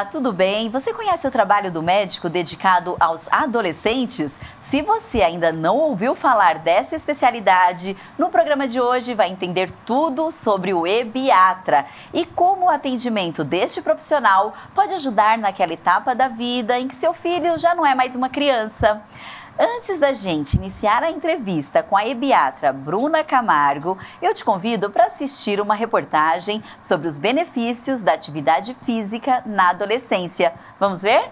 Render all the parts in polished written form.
Olá, tudo bem? Você conhece o trabalho do médico dedicado aos adolescentes? Se você ainda não ouviu falar dessa especialidade, no programa de hoje vai entender tudo sobre o ebiatra e como o atendimento deste profissional pode ajudar naquela etapa da vida em que seu filho já não é mais uma criança. Antes da gente iniciar a entrevista com a ebiatra Bruna Camargo, eu te convido para assistir uma reportagem sobre os benefícios da atividade física na adolescência. Vamos ver?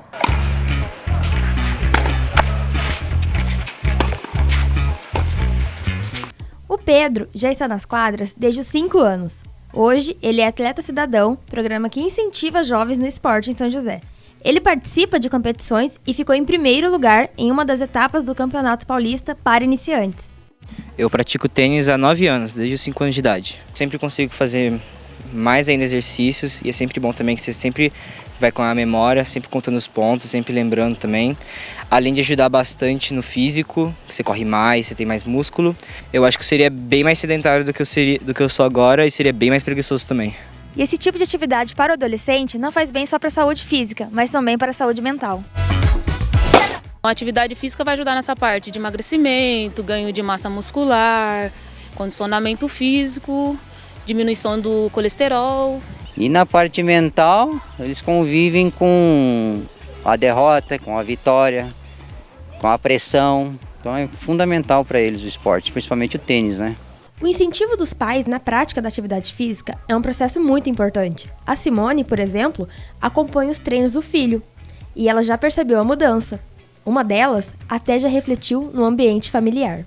O Pedro já está nas quadras desde os 5 anos. Hoje, ele é atleta cidadão, programa que incentiva jovens no esporte em São José. Ele participa de competições e ficou em primeiro lugar em uma das etapas do Campeonato Paulista para iniciantes. Eu pratico tênis há 9 anos, desde os 5 anos de idade. Sempre consigo fazer mais ainda exercícios e é sempre bom também que você sempre vai com a memória, sempre contando os pontos, sempre lembrando também. Além de ajudar bastante no físico, que você corre mais, você tem mais músculo. Eu acho que eu seria bem mais sedentário do que eu sou agora e seria bem mais preguiçoso também. E esse tipo de atividade para o adolescente não faz bem só para a saúde física, mas também para a saúde mental. A atividade física vai ajudar nessa parte de emagrecimento, ganho de massa muscular, condicionamento físico, diminuição do colesterol. E na parte mental, eles convivem com a derrota, com a vitória, com a pressão. Então é fundamental para eles o esporte, principalmente o tênis, né? O incentivo dos pais na prática da atividade física é um processo muito importante. A Simone, por exemplo, acompanha os treinos do filho e ela já percebeu a mudança. Uma delas até já refletiu no ambiente familiar.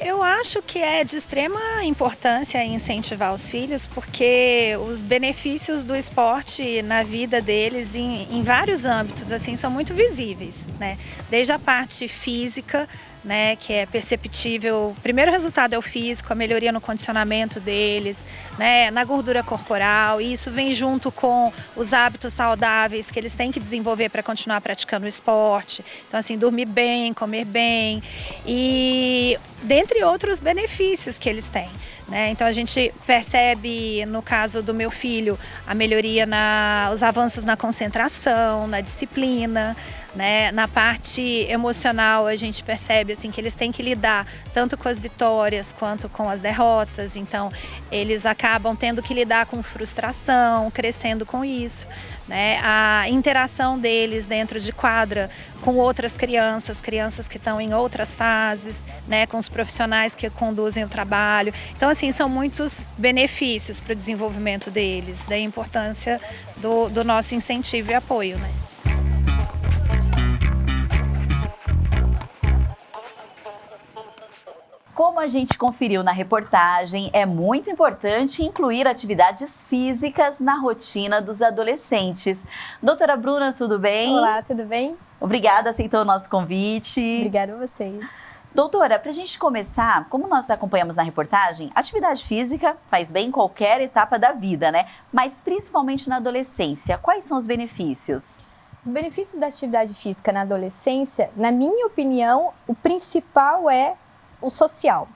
Eu acho que é de extrema importância incentivar os filhos, porque os benefícios do esporte na vida deles, em vários âmbitos, assim, são muito visíveis, né? Desde a parte física, né, que é perceptível. O primeiro resultado é o físico, a melhoria no condicionamento deles, né, na gordura corporal, e isso vem junto com os hábitos saudáveis que eles têm que desenvolver para continuar praticando o esporte. Então, assim, dormir bem, comer bem e dentre outros benefícios que eles têm, né? Então a gente percebe, no caso do meu filho, a melhoria os avanços na concentração, na disciplina, né? Na parte emocional a gente percebe assim que eles têm que lidar tanto com as vitórias quanto com as derrotas, então eles acabam tendo que lidar com frustração, crescendo com isso, né? A interação deles dentro de quadra com outras crianças que estão em outras fases, né? Com os profissionais que conduzem o trabalho. Então, assim, são muitos benefícios para o desenvolvimento deles, da importância do nosso incentivo e apoio, né? Como a gente conferiu na reportagem, é muito importante incluir atividades físicas na rotina dos adolescentes. Doutora Bruna, tudo bem? Olá, tudo bem? Obrigada, aceitou o nosso convite. Obrigada a vocês. Doutora, para a gente começar, como nós acompanhamos na reportagem, atividade física faz bem em qualquer etapa da vida, né? Mas principalmente na adolescência. Quais são os benefícios? Os benefícios da atividade física na adolescência, na minha opinião, o principal é o social.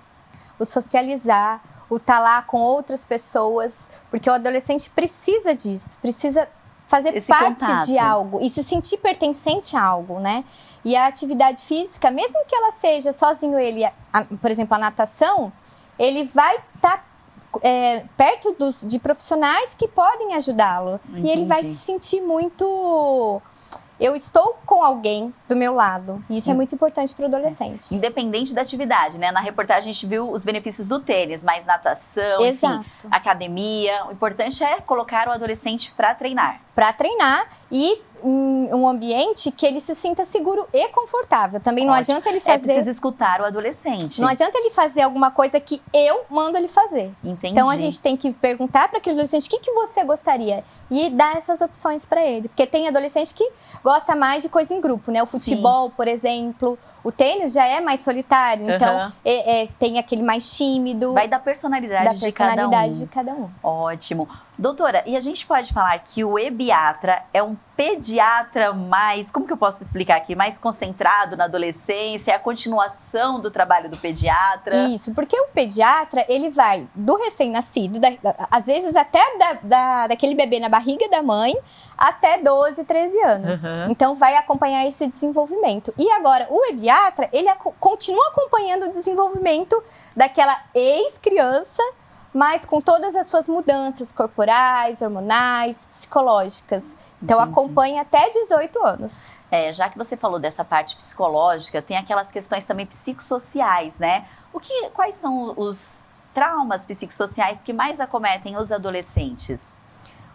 O socializar, o estar lá com outras pessoas, porque o adolescente precisa disso, precisa fazer esse parte contato de algo e se sentir pertencente a algo, né? E a atividade física, mesmo que ela seja sozinho ele, por exemplo, a natação, ele vai estar perto de profissionais que podem ajudá-lo. Entendi. E ele vai se sentir muito... Eu estou com alguém do meu lado. E isso é muito importante para o adolescente. Independente da atividade, né? Na reportagem a gente viu os benefícios do tênis, mas natação, Exato. Enfim, academia. O importante é colocar o adolescente para treinar. Para treinar e em um ambiente que ele se sinta seguro e confortável. Também não Ótimo. adianta ele fazer... É preciso escutar o adolescente. Não adianta ele fazer alguma coisa que eu mando ele fazer. Entendi. Então a gente tem que perguntar para aquele adolescente o que você gostaria e dar essas opções para ele. Porque tem adolescente que gosta mais de coisa em grupo, né? O futebol, por exemplo. O tênis já é mais solitário, então tem aquele mais tímido. Vai da personalidade, de cada um. De cada um. Ótimo. Doutora, e a gente pode falar que o ebiatra é um pediatra mais, como que eu posso explicar aqui, mais concentrado na adolescência, é a continuação do trabalho do pediatra? Isso, porque o pediatra, ele vai do recém-nascido, às vezes até daquele bebê na barriga da mãe, até 12, 13 anos. Então, vai acompanhar esse desenvolvimento. E agora, o ebiatra, ele continua acompanhando o desenvolvimento daquela ex-criança, mas com todas as suas mudanças corporais, hormonais, psicológicas. Então, acompanha até 18 anos. Já que você falou dessa parte psicológica, tem aquelas questões também psicossociais, né? Quais são os traumas psicossociais que mais acometem os adolescentes?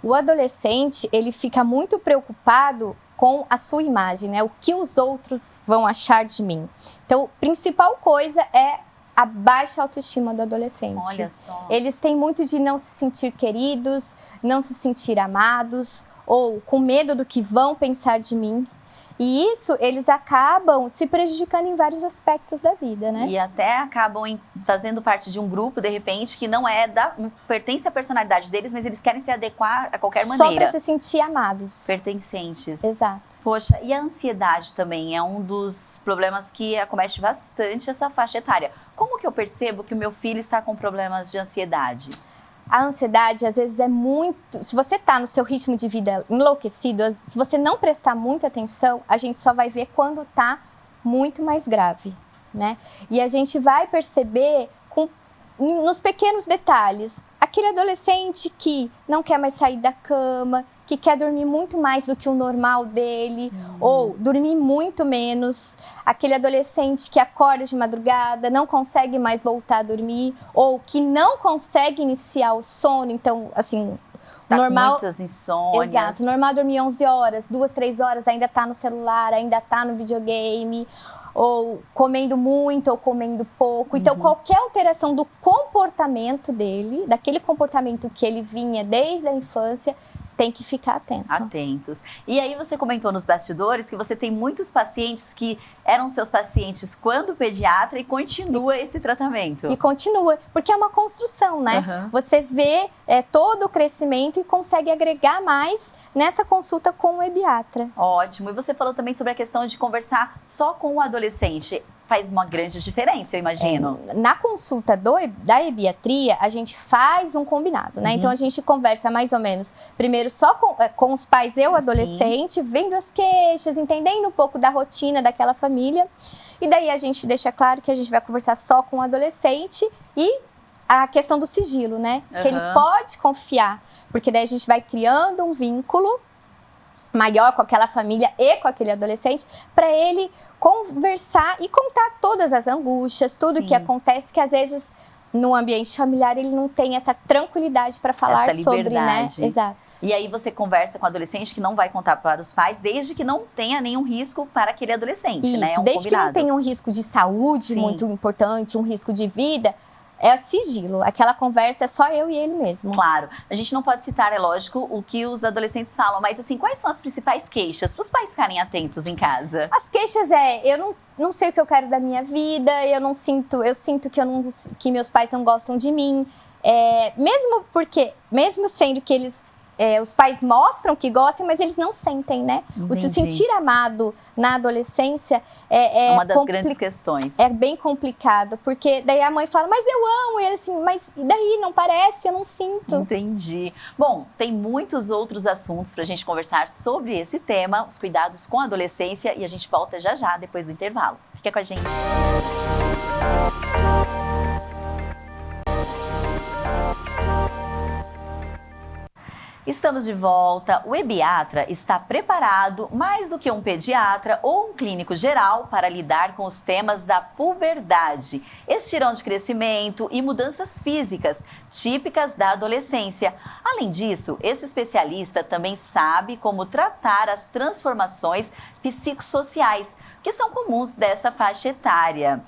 O adolescente, ele fica muito preocupado com a sua imagem, né? O que os outros vão achar de mim. Então, a principal coisa é a baixa autoestima do adolescente. Olha só. Eles têm muito de não se sentir queridos, não se sentir amados, ou com medo do que vão pensar de mim. E isso, eles acabam se prejudicando em vários aspectos da vida, né? E até acabam fazendo parte de um grupo, de repente, que não pertence à personalidade deles, mas eles querem se adequar a qualquer maneira. Só para se sentir amados. Pertencentes. Exato. Poxa, e a ansiedade também é um dos problemas que acomete bastante essa faixa etária. Como que eu percebo que o meu filho está com problemas de ansiedade? A ansiedade, às vezes, é muito... Se você está no seu ritmo de vida enlouquecido, se você não prestar muita atenção, a gente só vai ver quando está muito mais grave, né? E a gente vai perceber nos pequenos detalhes. Aquele adolescente que não quer mais sair da cama, que quer dormir muito mais do que o normal dele, ou dormir muito menos. Aquele adolescente que acorda de madrugada, não consegue mais voltar a dormir, ou que não consegue iniciar o sono. Então, assim, normal... com muitas insônias. Exato, normal dormir 11 horas, 2, 3 horas, ainda tá no celular, ainda tá no videogame, ou comendo muito ou comendo pouco. Então, qualquer alteração do comportamento dele, daquele comportamento que ele vinha desde a infância, tem que ficar atentos. E aí você comentou nos bastidores que você tem muitos pacientes que eram seus pacientes quando pediatra e continua esse tratamento. E continua, porque é uma construção, né? Você vê todo o crescimento e consegue agregar mais nessa consulta com o ebiatra. Ótimo. E você falou também sobre a questão de conversar só com o adolescente. Faz uma grande diferença, eu imagino. Na consulta da ebiatria, a gente faz um combinado, né? Então, a gente conversa mais ou menos, primeiro só com os pais e o adolescente, vendo as queixas, entendendo um pouco da rotina daquela família. E daí a gente deixa claro que a gente vai conversar só com o adolescente e a questão do sigilo, né? Que ele pode confiar, porque daí a gente vai criando um vínculo maior com aquela família e com aquele adolescente, para ele conversar e contar todas as angústias, tudo que acontece, que às vezes no ambiente familiar ele não tem essa tranquilidade para falar sobre, né? Exato. E aí você conversa com o adolescente que não vai contar para os pais, desde que não tenha nenhum risco para aquele adolescente, isso, né? É um desde combinado. Que não tenha um risco de saúde muito importante, um risco de vida. É sigilo, aquela conversa é só eu e ele mesmo. Claro, a gente não pode citar, é lógico, o que os adolescentes falam, mas assim, quais são as principais queixas para os pais ficarem atentos em casa? As queixas eu não sei o que eu quero da minha vida, eu sinto que meus pais não gostam de mim, mesmo sendo que os pais mostram que gostam, mas eles não sentem, né? O se sentir amado na adolescência é uma das grandes questões. É bem complicado, porque daí a mãe fala, mas eu amo, e ele assim, mas e daí? Não parece, eu não sinto. Entendi. Bom, tem muitos outros assuntos pra gente conversar sobre esse tema, os cuidados com a adolescência, e a gente volta já depois do intervalo. Fica com a gente. Estamos de volta. O ebiatra está preparado, mais do que um pediatra ou um clínico geral, para lidar com os temas da puberdade, estirão de crescimento e mudanças físicas típicas da adolescência. Além disso, esse especialista também sabe como tratar as transformações psicossociais, que são comuns dessa faixa etária.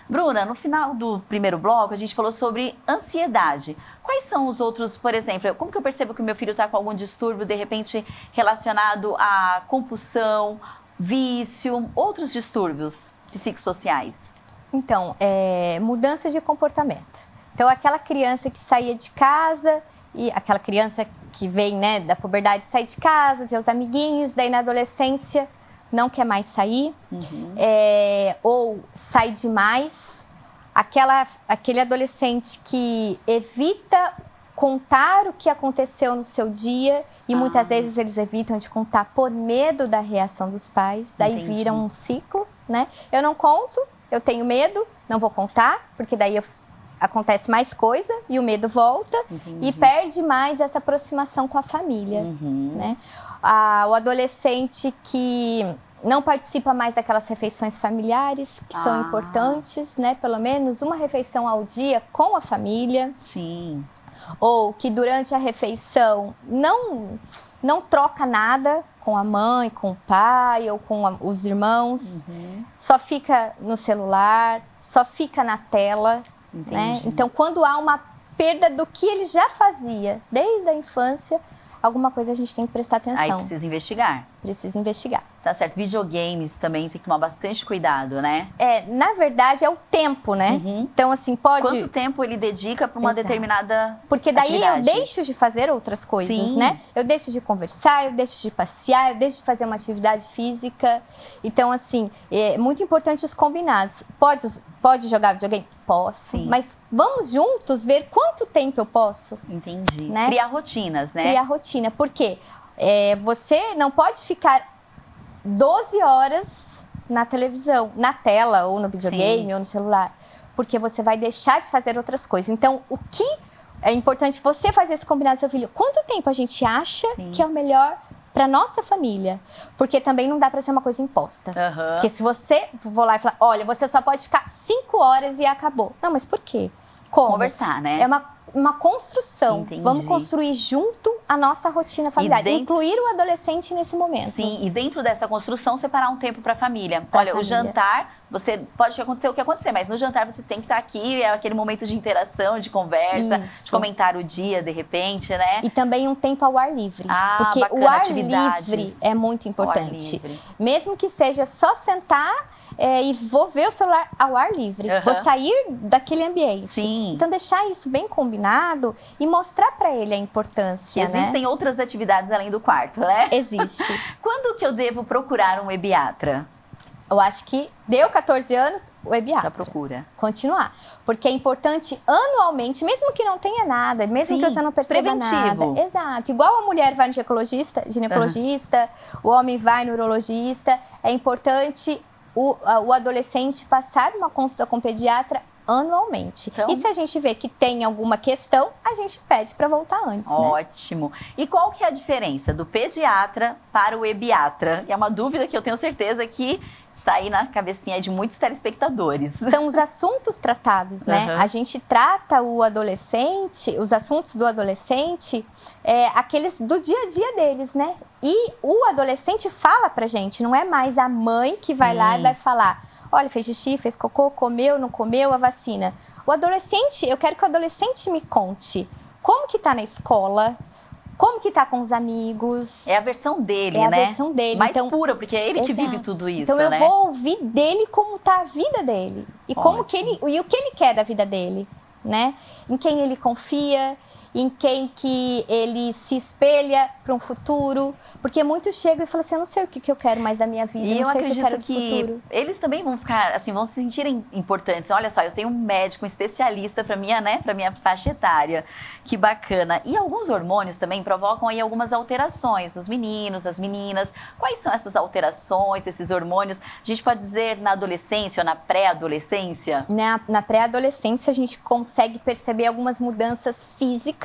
Bruna, no final do primeiro bloco, a gente falou sobre ansiedade. Quais são os outros, por exemplo, como que eu percebo que o meu filho está com algum distúrbio, de repente, relacionado à compulsão, vício, outros distúrbios psicossociais? Então, mudanças de comportamento. Então, aquela criança que saía de casa, e aquela criança que vem, né, da puberdade, sai de casa, tem os amiguinhos, daí na adolescência não quer mais sair, ou sai demais. Aquele adolescente que evita contar o que aconteceu no seu dia, e muitas vezes eles evitam de contar por medo da reação dos pais, daí vira um ciclo, né? Eu não conto, eu tenho medo, não vou contar, porque daí acontece mais coisa e o medo volta. E perde mais essa aproximação com a família, né? O adolescente que não participa mais daquelas refeições familiares que são importantes, né? Pelo menos uma refeição ao dia com a família. Sim. Ou que durante a refeição não troca nada com a mãe, com o pai ou com os irmãos. Só fica no celular, só fica na tela. Né? Então, quando há uma perda do que ele já fazia desde a infância, alguma coisa a gente tem que prestar atenção. Aí precisa investigar. Precisa investigar. Tá certo. Videogames também tem que tomar bastante cuidado, né? Na verdade, é o tempo, né? Então, assim, pode... Quanto tempo ele dedica para uma determinada Porque daí atividade? eu deixo de fazer outras coisas, Sim. né? Eu deixo de conversar, eu deixo de passear, eu deixo de fazer uma atividade física. Então, assim, é muito importante os combinados. Pode jogar videogame? Posso. Sim. Mas vamos juntos ver quanto tempo eu posso. Entendi. Né? Criar rotinas, né? Criar rotina. Por quê? Você não pode ficar 12 horas na televisão, na tela, ou no videogame, Sim. ou no celular. Porque você vai deixar de fazer outras coisas. Então, o que é importante você fazer esse combinado com seu filho? Quanto tempo a gente acha que é o melhor para nossa família? Porque também não dá para ser uma coisa imposta. Porque se você for lá e falar, olha, você só pode ficar 5 horas e acabou. Não, mas por quê? Como? Conversar, né? É uma construção. Entendi. Vamos construir junto a nossa rotina familiar. Incluir o adolescente nesse momento. Sim, e dentro dessa construção, separar um tempo para a família. Olha, o jantar, pode acontecer o que acontecer, mas no jantar você tem que estar aqui, é aquele momento de interação, de conversa, de comentar o dia, de repente, né? E também um tempo ao ar livre. Porque bacana, o ar atividades. livre é muito importante. Ao ar livre. Mesmo que seja só sentar e vou ver o celular ao ar livre. Vou sair daquele ambiente. Sim. Então, deixar isso bem combinado e mostrar para ele a importância, Existem outras atividades além do quarto, né? Existe. Quando que eu devo procurar um ebiatra? Eu acho que deu 14 anos, o ebiatra. Já procura. Continuar. Porque é importante anualmente, mesmo que não tenha nada, mesmo que você não perceba preventivo. nada. Exato. Igual a mulher vai no ginecologista, o homem vai no urologista, é importante o adolescente passar uma consulta com o pediatra anualmente. Então, e se a gente vê que tem alguma questão, a gente pede para voltar antes. Ótimo. Né? E qual que é a diferença do pediatra para o ebiatra? É uma dúvida que eu tenho certeza que está aí na cabecinha de muitos telespectadores. São os assuntos tratados, né? A gente trata o adolescente, os assuntos do adolescente, aqueles do dia a dia deles, né? E o adolescente fala pra gente, não é mais a mãe que vai lá e vai falar, olha, fez xixi, fez cocô, comeu, não comeu a vacina. O adolescente, eu quero que o adolescente me conte como que tá na escola, como que tá com os amigos. É a versão dele, né? É a versão dele. Mais pura, porque é ele que vive tudo isso, então, né? eu vou ouvir dele como tá a vida dele. E como que e o que ele quer da vida dele, né? Em quem ele confia, em quem que ele se espelha para um futuro. Porque muitos chegam e falam assim, eu não sei o que eu quero mais da minha vida, e eu não sei o que eu quero do que futuro. Eles também vão ficar, assim, vão se sentirem importantes. Olha só, eu tenho um médico, um especialista para minha, né, para minha faixa etária. Que bacana. E alguns hormônios também provocam aí algumas alterações nos meninos, nas meninas. Quais são essas alterações, esses hormônios? A gente pode dizer na adolescência ou na pré-adolescência? Na pré-adolescência a gente consegue perceber algumas mudanças físicas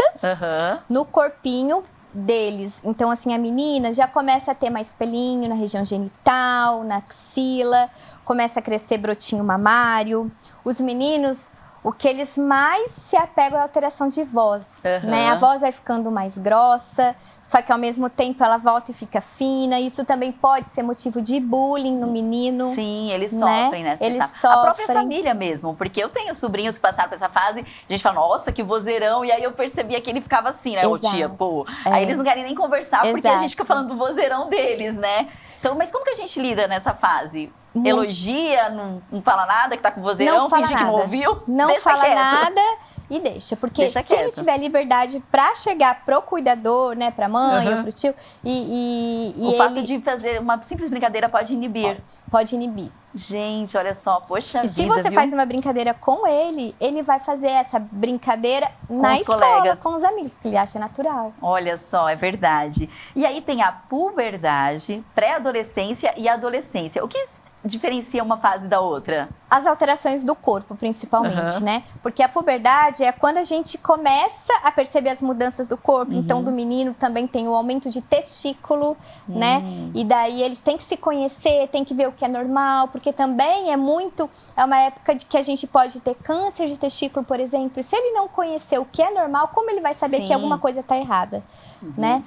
no corpinho deles. Então, assim, a menina já começa a ter mais pelinho na região genital, na axila, começa a crescer brotinho mamário. Os meninos, o que eles mais se apegam é a alteração de voz, né? A voz vai ficando mais grossa, só que ao mesmo tempo ela volta e fica fina. Isso também pode ser motivo de bullying no menino. Sim, eles sofrem nessa eles etapa. sofrem. A própria família mesmo, porque eu tenho sobrinhos que passaram por essa fase, a gente fala, nossa, que vozeirão, e aí eu percebia que ele ficava assim, né, ô tia, pô. Aí eles não querem nem conversar, porque a gente fica falando do vozeirão deles, né? Então, mas como que a gente lida nessa fase? elogia, não fala nada, que tá com vozeirão, Não fala finge que não nada. ouviu, Não deixa fala quieto. nada e deixa. Porque Deixa se ele quieto. tiver liberdade pra chegar pro cuidador, né, pra mãe Uhum. ou pro tio, e O fato de fazer uma simples brincadeira pode inibir. pode inibir. Gente, olha só, poxa E vida, se você viu? faz uma brincadeira com ele vai fazer essa brincadeira na os escola, colegas. com os amigos, porque ele acha natural. Olha só, é verdade. E aí tem a puberdade, pré-adolescência e adolescência. O que diferencia uma fase da outra? As alterações do corpo, principalmente, Uhum. né? Porque a puberdade é quando a gente começa a perceber as mudanças do corpo. Uhum. Então, do menino também tem o aumento de testículo, né? E daí eles têm que se conhecer, têm que ver o que é normal, porque também é uma época de que a gente pode ter câncer de testículo, por exemplo. Se ele não conhecer o que é normal, como ele vai saber Sim. que alguma coisa está errada, Uhum. né?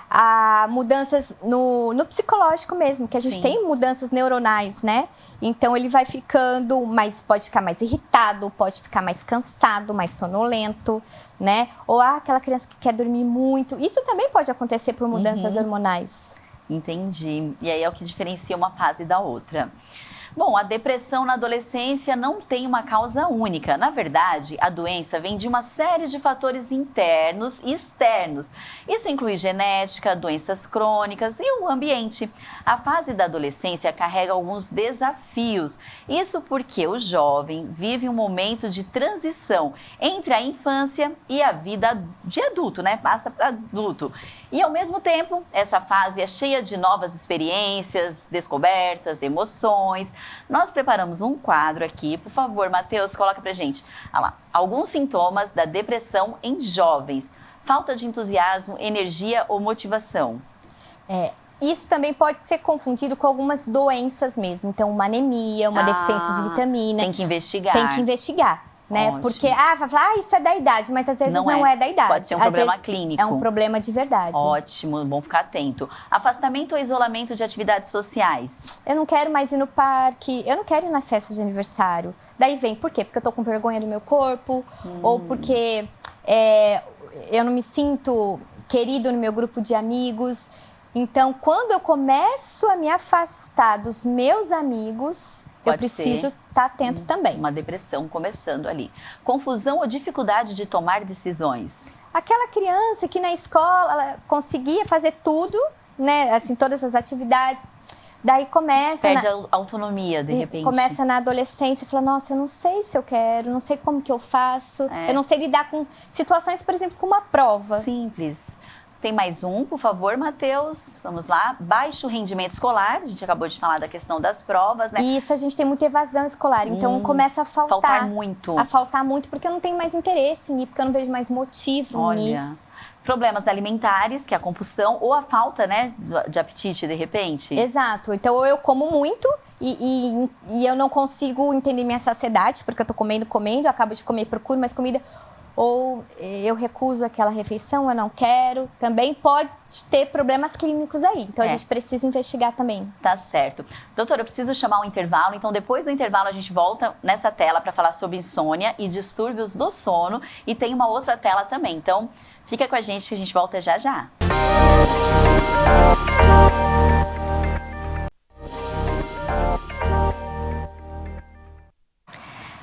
Há mudanças no psicológico mesmo, que a gente Sim. tem mudanças neuronais, né? Então ele vai ficando pode ficar mais irritado, pode ficar mais cansado, mais sonolento, né? Ou aquela criança que quer dormir muito. Isso também pode acontecer por mudanças Uhum. hormonais. Entendi. E aí é o que diferencia uma fase da outra. Bom, a depressão na adolescência não tem uma causa única. Na verdade, a doença vem de uma série de fatores internos e externos. Isso inclui genética, doenças crônicas e o ambiente. A fase da adolescência carrega alguns desafios. Isso porque o jovem vive um momento de transição entre a infância e a vida de adulto, né? Passa para adulto. E ao mesmo tempo, essa fase é cheia de novas experiências, descobertas, emoções. Nós preparamos um quadro aqui, por favor, Matheus, coloca pra gente. Olha lá, alguns sintomas da depressão em jovens. Falta de entusiasmo, energia ou motivação. Isso também pode ser confundido com algumas doenças mesmo. Então, uma anemia, uma deficiência de vitamina. Tem que investigar. Tem que investigar, né? Ótimo. Porque, vai falar, isso é da idade, mas às vezes não é da idade. Pode ser um Às problema vezes clínico. É um problema de verdade. Ótimo, bom ficar atento. Afastamento ou isolamento de atividades sociais? Eu não quero mais ir no parque, eu não quero ir na festa de aniversário. Daí vem, por quê? Porque eu tô com vergonha do meu corpo, ou porque eu não me sinto querido no meu grupo de amigos. Então, quando eu começo a me afastar dos meus amigos, eu Pode preciso ser. estar atento também. Uma depressão começando ali. Confusão ou dificuldade de tomar decisões? Aquela criança que na escola ela conseguia fazer tudo, né? Assim, todas as atividades. Daí começa. Perde a autonomia, de repente. Começa na adolescência e fala: nossa, eu não sei se eu quero, não sei como que eu faço. Eu não sei lidar com situações, por exemplo, com uma prova. Simples. Tem mais um, por favor, Matheus. Vamos lá. Baixo rendimento escolar. A gente acabou de falar da questão das provas, né? E isso, a gente tem muita evasão escolar. Então começa a faltar. Faltar muito. A faltar muito, porque eu não tenho mais interesse em ir, porque eu não vejo mais motivo em ir. Olha. Problemas alimentares, que é a compulsão, ou a falta, né, de apetite, de repente. Exato. Então, eu como muito e eu não consigo entender minha saciedade, porque eu tô comendo, eu acabo de comer, procuro mais comida. Ou eu recuso aquela refeição, eu não quero. Também pode ter problemas clínicos aí. Então, a gente precisa investigar também. Tá certo. Doutora, eu preciso chamar um intervalo. Então, depois do intervalo, a gente volta nessa tela para falar sobre insônia e distúrbios do sono. E tem uma outra tela também. Então, fica com a gente que a gente volta já já.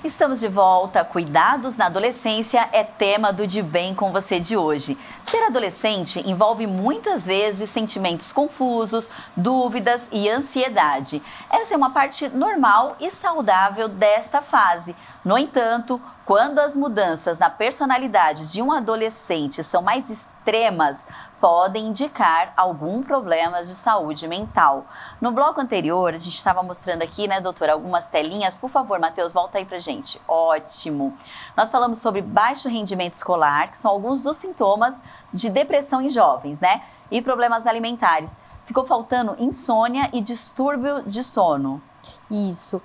Estamos de volta. Cuidados na adolescência é tema do De Bem com Você de hoje. Ser adolescente envolve muitas vezes sentimentos confusos, dúvidas e ansiedade. Essa é uma parte normal e saudável desta fase. No entanto, quando as mudanças na personalidade de um adolescente são mais extremas, podem indicar algum problema de saúde mental. No bloco anterior, a gente estava mostrando aqui, né, doutora, algumas telinhas. Por favor, Matheus, volta aí pra gente. Ótimo. Nós falamos sobre baixo rendimento escolar, que são alguns dos sintomas de depressão em jovens, né? E problemas alimentares. Ficou faltando insônia e distúrbio de sono. Isso.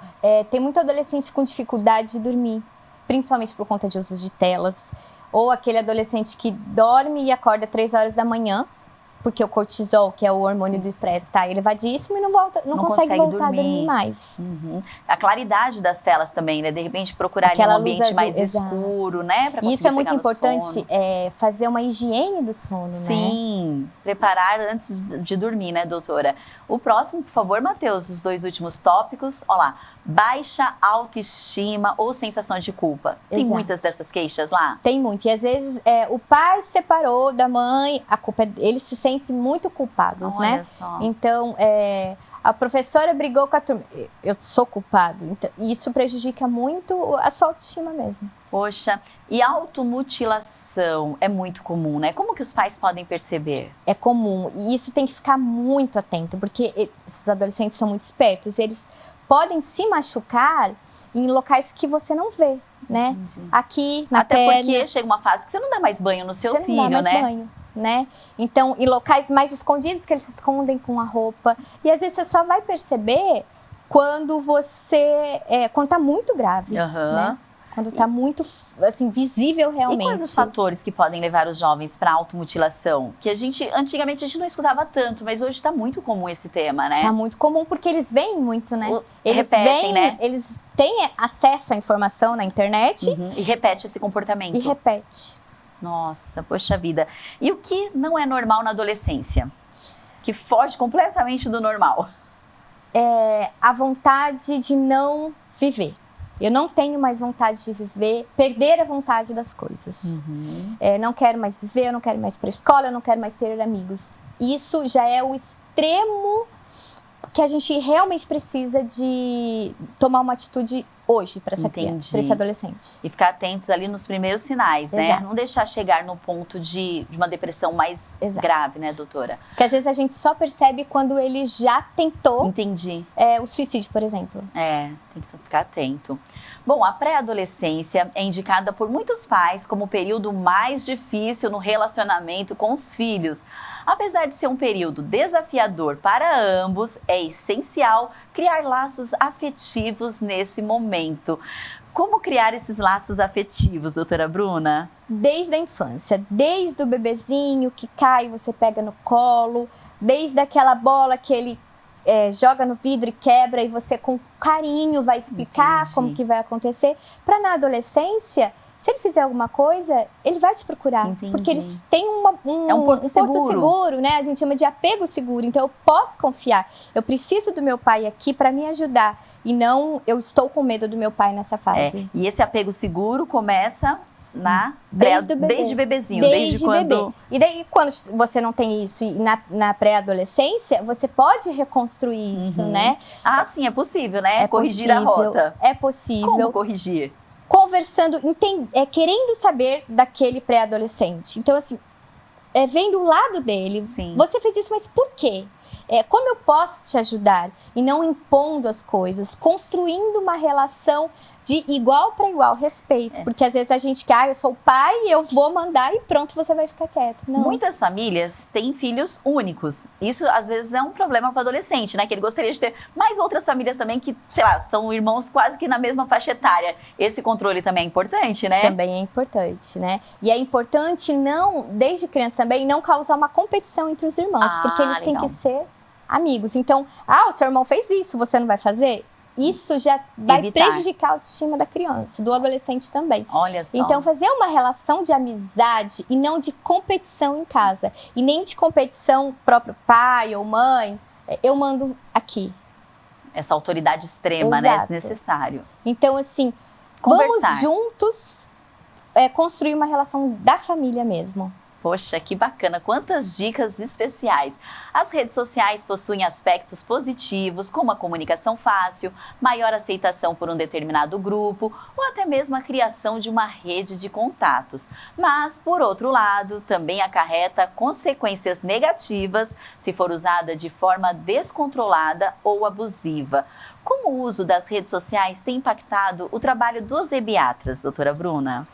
Tem muito adolescente com dificuldade de dormir, principalmente por conta de uso de telas. Ou aquele adolescente que dorme e acorda 3 horas da manhã, porque o cortisol, que é o hormônio do estresse, tá elevadíssimo e não consegue voltar a dormir mais. A claridade das telas também, né? De repente procurar ali um ambiente mais escuro, né? E isso é muito importante, fazer uma higiene do sono, né? Sim, preparar antes de dormir, né, doutora? O próximo, por favor, Matheus, os 2 últimos tópicos. Olha lá, baixa autoestima ou sensação de culpa. Tem muitas dessas queixas lá? Tem muito. E às vezes o pai se separou da mãe, a culpa é, eles se sentem muito culpados, Olha né? Só. Então, a professora brigou com a turma. Eu sou culpado. Então, isso prejudica muito a sua autoestima mesmo. Poxa, e automutilação é muito comum, né? Como que os pais podem perceber? É comum. E isso tem que ficar muito atento, porque esses adolescentes são muito espertos. Eles podem se machucar em locais que você não vê, né? Entendi. Aqui, na Até perna. porque chega uma fase que você não dá mais banho no seu Você filho, não dá mais né? banho, né? Então, em locais mais escondidos, que eles se escondem com a roupa. E às vezes você só vai perceber quando quando tá muito grave, né? Quando tá muito, assim, visível realmente. E quais os fatores que podem levar os jovens para automutilação? Que antigamente a gente não escutava tanto, mas hoje está muito comum esse tema, né? Tá muito comum, porque eles veem muito, né? Eles repetem, né? Eles têm acesso à informação na internet. E repete esse comportamento. E repete. Nossa, poxa vida. E o que não é normal na adolescência? Que foge completamente do normal? É a vontade de não viver. Eu não tenho mais vontade de viver, perder a vontade das coisas. Não quero mais viver, eu não quero mais ir para a escola, eu não quero mais ter amigos. Isso já é o extremo que a gente realmente precisa de tomar uma atitude hoje para essa criança, para esse adolescente. E ficar atentos ali nos primeiros sinais, né? Não deixar chegar no ponto de uma depressão mais grave, né, doutora? Porque às vezes a gente só percebe quando ele já tentou o suicídio, por exemplo. Tem que ficar atento. Bom, a pré-adolescência é indicada por muitos pais como o período mais difícil no relacionamento com os filhos. Apesar de ser um período desafiador para ambos, é essencial criar laços afetivos nesse momento. Como criar esses laços afetivos, doutora Bruna? Desde a infância, desde o bebezinho que cai, você pega no colo, desde aquela bola que ele joga no vidro e quebra e você com carinho vai explicar como que vai acontecer. Para na adolescência, se ele fizer alguma coisa, ele vai te procurar. Porque eles têm um porto seguro, né? A gente chama de apego seguro. Então eu posso confiar. Eu preciso do meu pai aqui para me ajudar. E não eu estou com medo do meu pai nessa fase. E esse apego seguro começa desde bebezinho. Desde bebê. E daí, quando você não tem isso na pré-adolescência, você pode reconstruir isso, né? Ah, sim, é possível, né? Corrigir a rota. É possível. Como corrigir? Conversando, querendo saber daquele pré-adolescente. Então, assim, vendo o lado dele. Sim. Você fez isso, mas por quê? Como eu posso te ajudar? E não impondo as coisas, construindo uma relação de igual para igual, respeito. Porque às vezes a gente quer, eu sou o pai, eu vou mandar e pronto, você vai ficar quieto. Não. Muitas famílias têm filhos únicos. Isso às vezes é um problema para o adolescente, né? Que ele gostaria de ter mais outras famílias também que, sei lá, são irmãos quase que na mesma faixa etária. Esse controle também é importante, né? Também é importante, né? E é importante desde criança também, não causar uma competição entre os irmãos, porque eles têm que ser amigos. Então, o seu irmão fez isso, você não vai fazer? Isso já vai prejudicar a autoestima da criança, do adolescente também. Olha só. Então, fazer uma relação de amizade e não de competição em casa. E nem de competição próprio pai ou mãe. Eu mando aqui. Essa autoridade extrema, né? Desnecessário. Então, assim, vamos juntos construir uma relação da família mesmo. Poxa, que bacana, quantas dicas especiais. As redes sociais possuem aspectos positivos, como a comunicação fácil, maior aceitação por um determinado grupo, ou até mesmo a criação de uma rede de contatos. Mas, por outro lado, também acarreta consequências negativas se for usada de forma descontrolada ou abusiva. Como o uso das redes sociais tem impactado o trabalho dos ebiatras, doutora Bruna?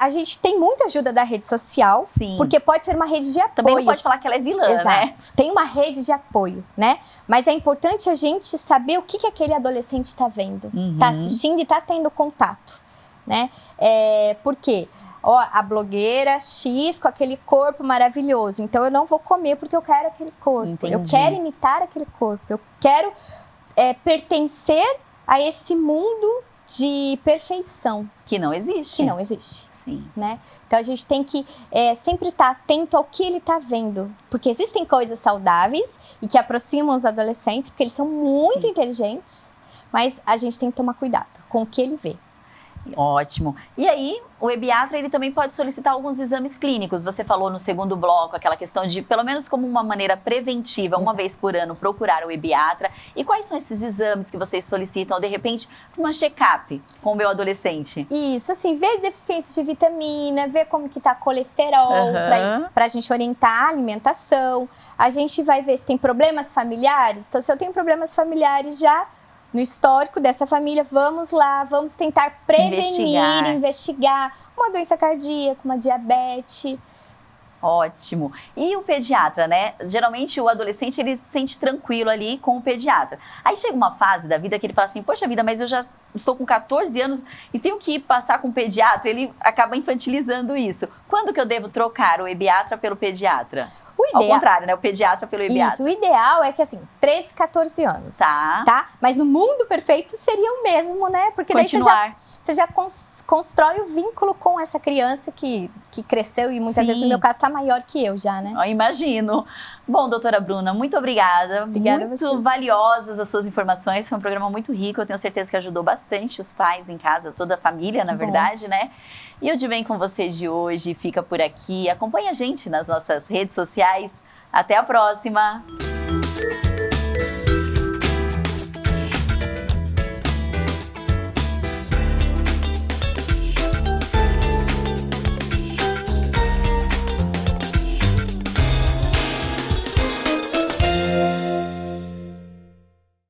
A gente tem muita ajuda da rede social, porque pode ser uma rede de apoio. Também não pode falar que ela é vilã, né? Tem uma rede de apoio, né? Mas é importante a gente saber o que aquele adolescente está vendo, está assistindo e está tendo contato, né? Por quê? ó, a blogueira X com aquele corpo maravilhoso, então eu não vou comer porque eu quero aquele corpo. Entendi. Eu quero imitar aquele corpo, eu quero pertencer a esse mundo de perfeição. Que não existe. Que não existe. Sim. Né? Então a gente tem que sempre estar atento ao que ele está vendo, porque existem coisas saudáveis e que aproximam os adolescentes, porque eles são muito Sim. inteligentes, mas a gente tem que tomar cuidado com o que ele vê. Ótimo. E aí, o ebiatra, ele também pode solicitar alguns exames clínicos. Você falou no segundo bloco, aquela questão de, pelo menos como uma maneira preventiva, uma Exato. vez por ano, procurar o ebiatra. E quais são esses exames que vocês solicitam, de repente, para uma check-up com o meu adolescente? Isso, assim, ver deficiências de vitamina, ver como que tá colesterol, Aham. pra gente orientar a alimentação. A gente vai ver se tem problemas familiares. Então, se eu tenho problemas familiares já no histórico dessa família, vamos lá, vamos tentar prevenir, investigar uma doença cardíaca, uma diabetes. Ótimo. E o pediatra, né? Geralmente o adolescente, ele se sente tranquilo ali com o pediatra. Aí chega uma fase da vida que ele fala assim, poxa vida, mas eu já estou com 14 anos e tenho que ir passar com o pediatra. Ele acaba infantilizando isso. Quando que eu devo trocar o ebiatra pelo pediatra? Ao contrário, né? O pediatra pelo ebiatra. Isso, o ideal é que assim, 13, 14 anos. Tá. Mas no mundo perfeito seria o mesmo, né? Porque Continuar. daí você já constrói o vínculo com essa criança que cresceu e muitas Sim. vezes no meu caso tá maior que eu já, né? Eu imagino. Bom, doutora Bruna, muito obrigada. Obrigada a muito você. valiosas as suas informações. Foi um programa muito rico. Eu tenho certeza que ajudou bastante os pais em casa, toda a família, na Que bom. verdade, né? E o De Bem com Você de hoje fica por aqui. Acompanhe a gente nas nossas redes sociais. Até a próxima!